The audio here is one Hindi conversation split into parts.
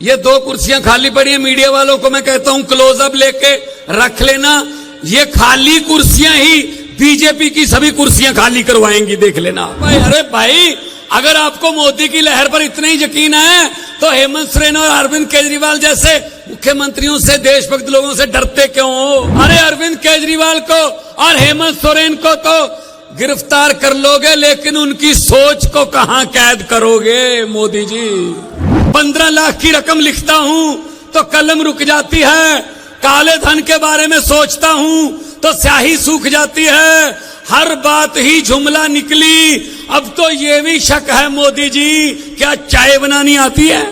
ये 2 कुर्सियां खाली पड़ी हैं, मीडिया वालों को मैं कहता हूं क्लोजअप लेके रख लेना। ये खाली कुर्सियां ही बीजेपी की सभी कुर्सियां खाली करवाएंगी, देख लेना भाई। अरे भाई, अगर आपको मोदी की लहर पर इतना ही यकीन है तो हेमंत सोरेन और अरविंद केजरीवाल जैसे मुख्यमंत्रियों से, देशभक्त लोगों से डरते क्यों हो? अरे अरविंद केजरीवाल को और हेमंत सोरेन को तो गिरफ्तार कर लोगे, लेकिन उनकी सोच को कहां कैद करोगे मोदी जी? 15 लाख की रकम लिखता हूं तो कलम रुक जाती है, काले धन के बारे में सोचता हूं तो स्याही सूख जाती है, हर बात ही जुमला निकली। अब तो ये भी शक है मोदी जी, क्या चाय बनानी आती है?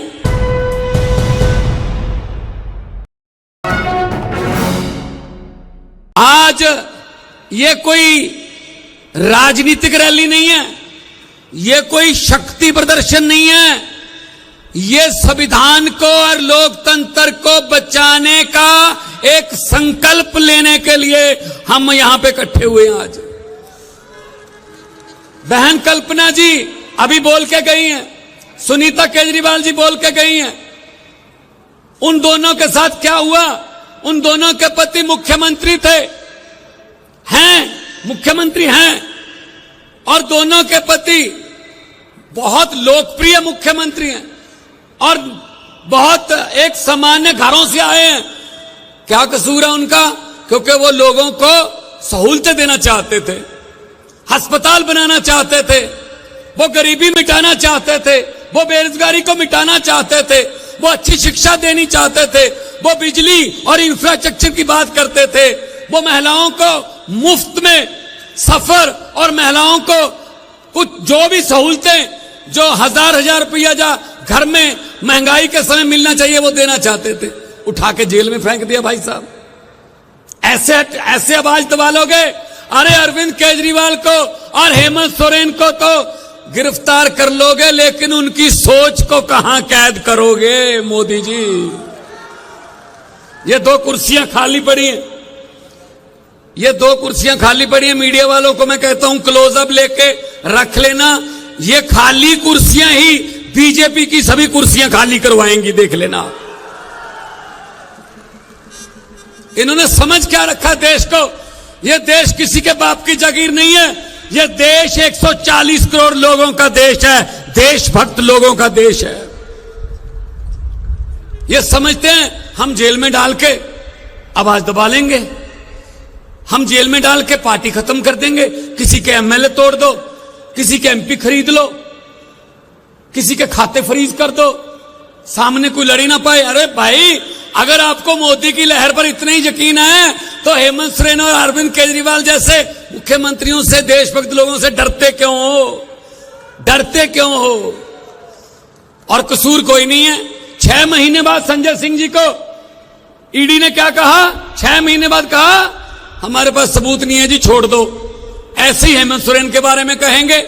आज ये कोई राजनीतिक रैली नहीं है, ये कोई शक्ति प्रदर्शन नहीं है, ये संविधान को और लोकतंत्र को बचाने का एक संकल्प लेने के लिए हम यहां पे इकट्ठे हुए हैं। आज बहन कल्पना जी अभी बोल के गई हैं, सुनीता केजरीवाल जी बोल के गई हैं। उन दोनों के साथ क्या हुआ? उन दोनों के पति मुख्यमंत्री थे, मुख्यमंत्री हैं, और दोनों के पति बहुत लोकप्रिय मुख्यमंत्री हैं और बहुत एक सामान्य घरों से आए हैं। क्या कसूर है उनका? क्योंकि वो लोगों को सहूलतें देना चाहते थे, अस्पताल बनाना चाहते थे, वो गरीबी मिटाना चाहते थे, वो बेरोजगारी को मिटाना चाहते थे, वो अच्छी शिक्षा देनी चाहते थे, वो बिजली और इंफ्रास्ट्रक्चर की बात करते थे, वो महिलाओं को मुफ्त में सफर और महिलाओं को कुछ जो भी सहूलतें जो हजार रुपया जा घर में महंगाई के समय मिलना चाहिए वो देना चाहते थे। उठा के जेल में फेंक दिया भाई साहब। ऐसे आवाज दबा लोगे? अरे अरविंद केजरीवाल को और हेमंत सोरेन को तो गिरफ्तार कर लोगे, लेकिन उनकी सोच को कहां कैद करोगे मोदी जी? ये 2 कुर्सियां खाली पड़ी हैं, ये 2 कुर्सियां खाली पड़ी हैं। मीडिया वालों को मैं कहता हूं क्लोजअप लेके रख लेना। ये खाली कुर्सियां ही बीजेपी की सभी कुर्सियां खाली करवाएंगी, देख लेना। इन्होंने समझ क्या रखा देश को? यह देश किसी के बाप की जागीर नहीं है, यह देश 140 करोड़ लोगों का देश है, देशभक्त लोगों का देश है। ये समझते हैं हम जेल में डाल के आवाज दबा लेंगे, हम जेल में डाल के पार्टी खत्म कर देंगे, किसी के एमएलए तोड़ दो, किसी के एमपी खरीद लो, किसी के खाते फ्रीज कर दो, सामने कोई लड़ी ना पाए। अरे भाई, अगर आपको मोदी की लहर पर इतना ही यकीन है तो हेमंत सोरेन और अरविंद केजरीवाल जैसे मुख्यमंत्रियों से, देशभक्त लोगों से डरते क्यों हो? डरते क्यों हो? और कसूर कोई नहीं है। 6 महीने बाद संजय सिंह जी को ईडी ने क्या कहा? 6 महीने बाद कहा हमारे पास सबूत नहीं है जी, छोड़ दो। ऐसे ही हेमंत सोरेन के बारे में कहेंगे,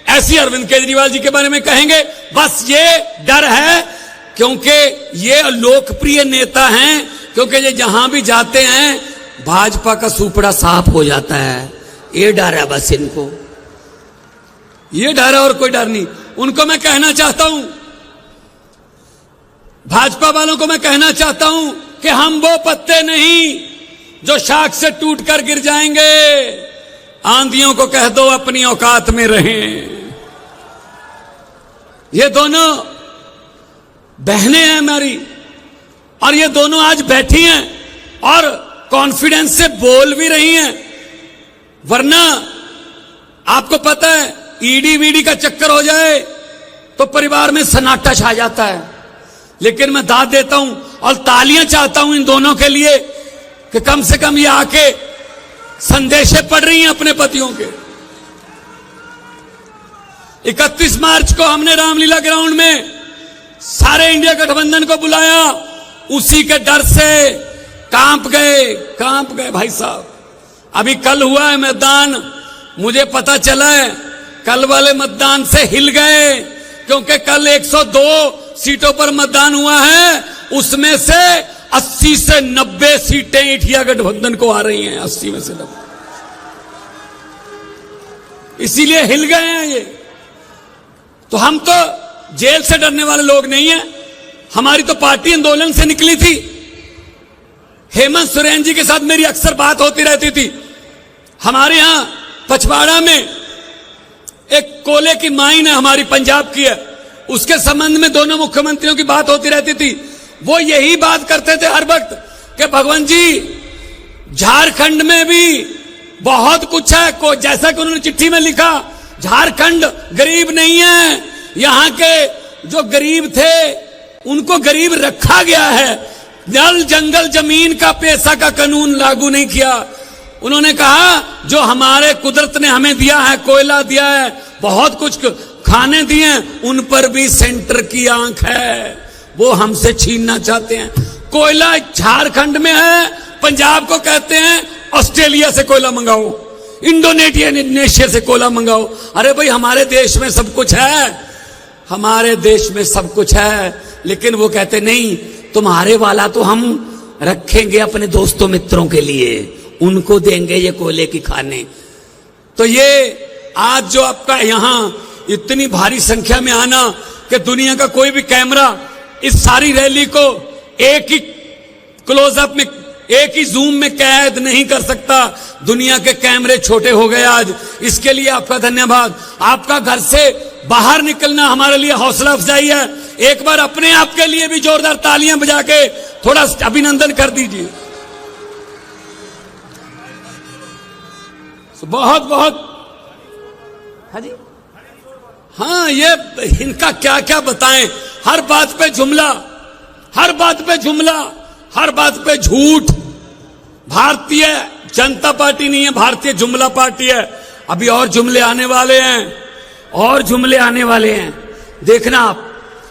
ऐसी अरविंद केजरीवाल जी के बारे में कहेंगे। बस ये डर है क्योंकि ये लोकप्रिय नेता हैं, क्योंकि ये जहां भी जाते हैं भाजपा का सुपड़ा साफ हो जाता है। ये डर है बस इनको, ये डर है और कोई डर नहीं। उनको मैं कहना चाहता हूं, भाजपा वालों को मैं कहना चाहता हूं कि हम वो पत्ते नहीं जो शाख से टूटकर गिर जाएंगे। आंधियों को कह दो अपनी औकात में रहें। ये दोनों बहनें हैं हमारी, और ये दोनों आज बैठी हैं और कॉन्फिडेंस से बोल भी रही हैं। वरना आपको पता है ईडी वीडी का चक्कर हो जाए तो परिवार में सन्नाटा छा जाता है। लेकिन मैं दाद देता हूं और तालियां चाहता हूं इन दोनों के लिए कि कम से कम ये आके संदेशे पढ़ रही हैं अपने पतियों के। 31 मार्च को हमने रामलीला ग्राउंड में सारे इंडिया गठबंधन को बुलाया, उसी के डर से कांप गए भाई साहब। अभी कल हुआ है मतदान, मुझे पता चला है कल वाले मतदान से हिल गए, क्योंकि कल 102 सीटों पर मतदान हुआ है, उसमें से 80 से 90 सीटें इंडिया गठबंधन को आ रही हैं। 80 में से 90, इसीलिए हिल गए हैं ये। तो हम तो जेल से डरने वाले लोग नहीं हैं, हमारी तो पार्टी आंदोलन से निकली थी। हेमंत सोरेन जी के साथ मेरी अक्सर बात होती रहती थी। हमारे यहां पचवाड़ा में एक कोयले की माइन है, हमारी पंजाब की है, उसके संबंध में दोनों मुख्यमंत्रियों की बात होती रहती थी। वो यही बात करते थे हर वक्त कि भगवंत जी झारखंड में भी बहुत कुछ है, को जैसा कि उन्होंने चिट्ठी में लिखा, झारखंड गरीब नहीं है, यहां के जो गरीब थे उनको गरीब रखा गया है, जल जंगल जमीन का पैसा का कानून लागू नहीं किया। उन्होंने कहा जो हमारे कुदरत ने हमें दिया है, कोयला दिया है, बहुत कुछ खाने दिए हैं, उन पर भी सेंटर की आंख है, वो हमसे छीनना चाहते हैं। कोयला झारखंड में है, पंजाब को कहते हैं ऑस्ट्रेलिया से कोयला मंगाओ, इंडोनेशिया से कोयला मंगाओ। अरे भाई हमारे देश में सब कुछ है, हमारे देश में सब कुछ है, लेकिन वो कहते नहीं, तुम्हारे वाला तो हम रखेंगे अपने दोस्तों मित्रों के लिए, उनको देंगे ये कोयले की खाने। तो ये आज जो आपका यहां इतनी भारी संख्या में आना कि दुनिया का कोई भी कैमरा इस सारी रैली को एक ही क्लोजअप में, एक ही जूम में कैद नहीं कर सकता। दुनिया के कैमरे छोटे हो गए आज, इसके लिए आपका धन्यवाद। आपका घर से बाहर निकलना हमारे लिए हौसला अफजाई है। एक बार अपने आप के लिए भी जोरदार तालियां बजा के थोड़ा अभिनंदन कर दीजिए। बहुत बहुत हाँ जी, हाँ, ये इनका क्या क्या बताएं, हर बात पे जुमला, हर बात पे जुमला, हर बात पे झूठ। भारतीय जनता पार्टी नहीं है, भारतीय जुमला पार्टी है। अभी और जुमले आने वाले हैं, और जुमले आने वाले हैं, देखना आप।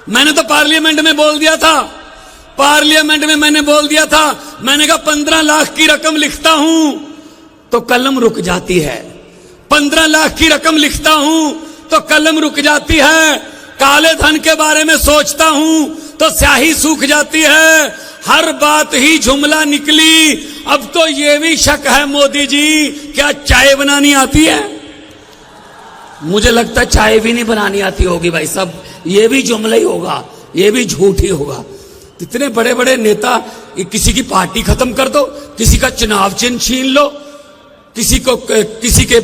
मैंने तो पार्लियामेंट में बोल दिया था, पार्लियामेंट में मैंने बोल दिया था, मैंने कहा 15 लाख की रकम लिखता हूं तो कलम रुक जाती है, 15 लाख की रकम लिखता हूं तो कलम रुक जाती है, काले धन के बारे में सोचता हूं तो स्याही सूख जाती है, हर बात ही जुमला निकली। अब तो ये भी शक है मोदी जी, क्या चाय बनानी आती है? मुझे लगता है चाय भी नहीं बनानी आती होगी भाई साहब, ये भी जुमला ही होगा, ये भी झूठ ही होगा। इतने बड़े बड़े नेता, किसी की पार्टी खत्म कर दो, किसी का चुनाव चिन्ह छीन लो, किसी के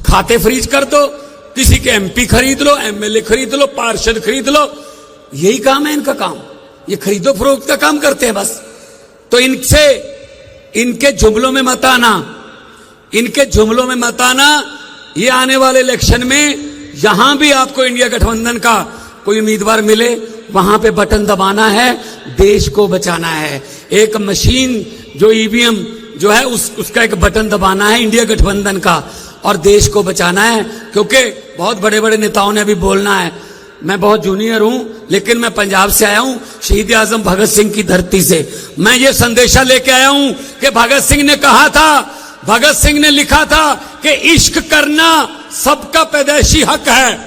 खाते फ्रीज कर दो, किसी के एमपी खरीद लो, एमएलए खरीद लो, पार्षद खरीद लो, यही काम है इनका काम, ये खरीदो फरोख्त का काम करते हैं बस। तो इनसे, इनके जुमलों में मत आना, इनके जुमलों में मत आना। ये आने वाले इलेक्शन में जहां भी आपको इंडिया गठबंधन का कोई उम्मीदवार मिले, वहां पे बटन दबाना है, देश को बचाना है। एक मशीन जो ईवीएम जो है उसका एक बटन दबाना है इंडिया गठबंधन का, और देश को बचाना है। क्योंकि बहुत बड़े बड़े नेताओं ने अभी बोलना है, मैं बहुत जूनियर हूं, लेकिन मैं पंजाब से आया हूं, शहीद आजम भगत सिंह की धरती से। मैं ये संदेशा लेके आया हूं कि भगत सिंह ने कहा था, भगत सिंह ने लिखा था कि इश्क करना सबका पैदाइशी हक है,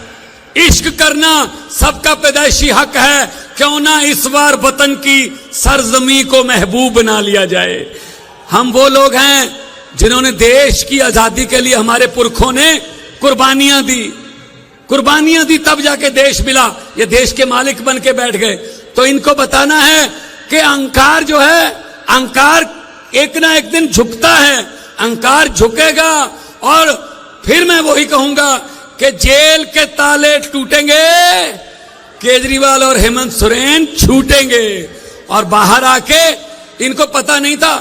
इश्क करना सबका पैदाइशी हक है, क्यों ना इस बार वतन की सरजमी को महबूब बना लिया जाए। हम वो लोग हैं जिन्होंने देश की आजादी के लिए, हमारे पुरखों ने कुर्बानियां दी, कुर्बानियां दी, तब जाके देश मिला। ये देश के मालिक बन के बैठ गए। तो इनको बताना है कि अहंकार जो है, अहंकार एक ना एक दिन झुकता है, अहंकार झुकेगा। और फिर मैं वही कहूंगा कि जेल के ताले टूटेंगे, केजरीवाल और हेमंत सोरेन छूटेंगे। और बाहर आके, इनको पता नहीं था,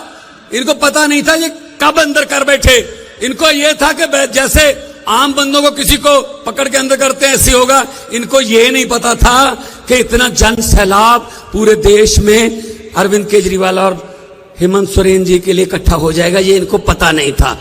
इनको पता नहीं था ये कब अंदर कर बैठे। इनको ये था कि जैसे आम बंदों को किसी को पकड़ के अंदर करते हैं ऐसे होगा। इनको ये नहीं पता था कि इतना जन सैलाब पूरे देश में अरविंद केजरीवाल और हेमंत सोरेन जी के लिए इकट्ठा हो जाएगा, ये इनको पता नहीं था।